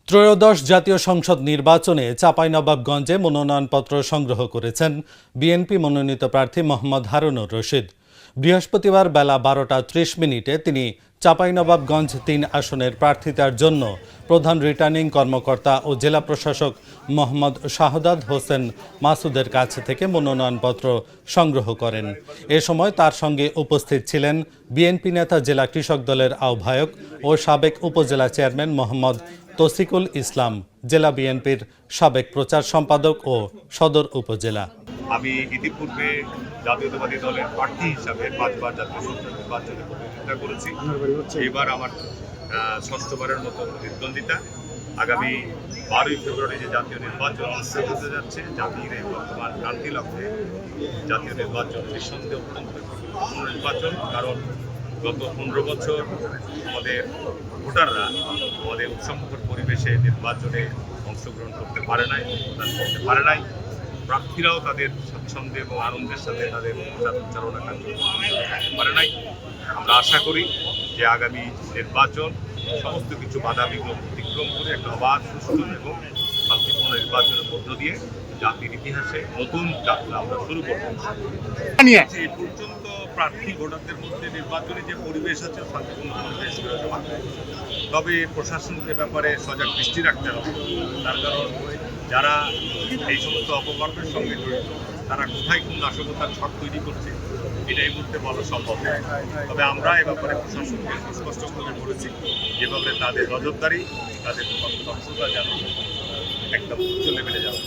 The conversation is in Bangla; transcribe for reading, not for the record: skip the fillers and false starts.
ত্রয়োদশ জাতীয় সংসদ নির্বাচনে চাঁপাইনবাবগঞ্জে মনোনয়নপত্র সংগ্রহ করেছেন বিএনপি মনোনীত প্রার্থী মোহাম্মদ হারুনুর রশিদ। বৃহস্পতিবার বেলা 12:30 তিনি চাঁপাইনবাবগঞ্জ ৩ আসনের প্রার্থিতার জন্য প্রধান রিটার্নিং কর্মকর্তা ও জেলা প্রশাসক মোহাম্মদ শাহাদাত হোসেন মাসুদের কাছ থেকে মনোনয়নপত্র সংগ্রহ করেন। এ সময় তার সঙ্গে উপস্থিত ছিলেন বিএনপি নেতা জেলা কৃষক দলের আহ্বায়ক ও সাবেক উপজেলা চেয়ারম্যান মোহাম্মদ তৌসিকুল ইসলাম, জেলা বিএনপির সাবেক প্রচার সম্পাদক ও সদর উপজেলা। আমি ইতিপূর্বে জাতীয়তাবাদী দলের প্রার্থী হিসাবে 5বার জাতীয় সংসদ নির্বাচনে প্রতিদ্বন্দ্বিতা করেছি। এবার আমার ষষ্ঠবারের মতো প্রতিদ্বন্দ্বিতা। আগামী 12ই ফেব্রুয়ারি যে জাতীয় নির্বাচন অনুষ্ঠিত হতে যাচ্ছে, জাতির এই বর্তমান ক্রান্তি লক্ষ্যে জাতীয় নির্বাচন নিঃসন্দেহে অত্যন্ত গুরুত্বপূর্ণ নির্বাচন। কারণ গত 15 বছর আমাদের ভোটাররা আমাদের উৎসবমুখর পরিবেশে নির্বাচনে অংশগ্রহণ করতে পারে নাই, ভোটদান করতে পারে নাই। প্রার্থীরাও তাদের স্বচ্ছন্দে এবং আনন্দের সাথে তাদের প্রচারণা কার্যক্রম করতে পারে নাই। আমরা আশা করি যে আগামী নির্বাচন সমস্ত কিছু বাধা বিঘ্ন অতিক্রম করে একটা অবাধ, সুষ্ঠু এবং শান্তিপূর্ণ নির্বাচনের মধ্য দিয়ে জাতির ইতিহাসে নতুন যাত্রা আমরা শুরু করব। এই পর্যন্ত প্রার্থী ভোটারদের মধ্যে নির্বাচনী যে পরিবেশ আছে শান্তিপূর্ণ পরিবেশ বিরাজমান। তবে প্রশাসনকে ব্যাপারে সজাগ দৃষ্টি রাখতে হবে। তার কারণ যারা এই সমস্ত অপকর্মের সঙ্গে জড়িত তারা কোথায় কোন নাশকতার ছক তৈরি করছে এটা এই মুহূর্তে বলা সম্ভব নয়। তবে আমরা এ ব্যাপারে প্রশাসনকে স্পষ্ট করে বলেছি যেভাবে তাদের নজরদারি, তাদের তৎপরতা যেন একদম উচ্চ লেভেলে যাবে।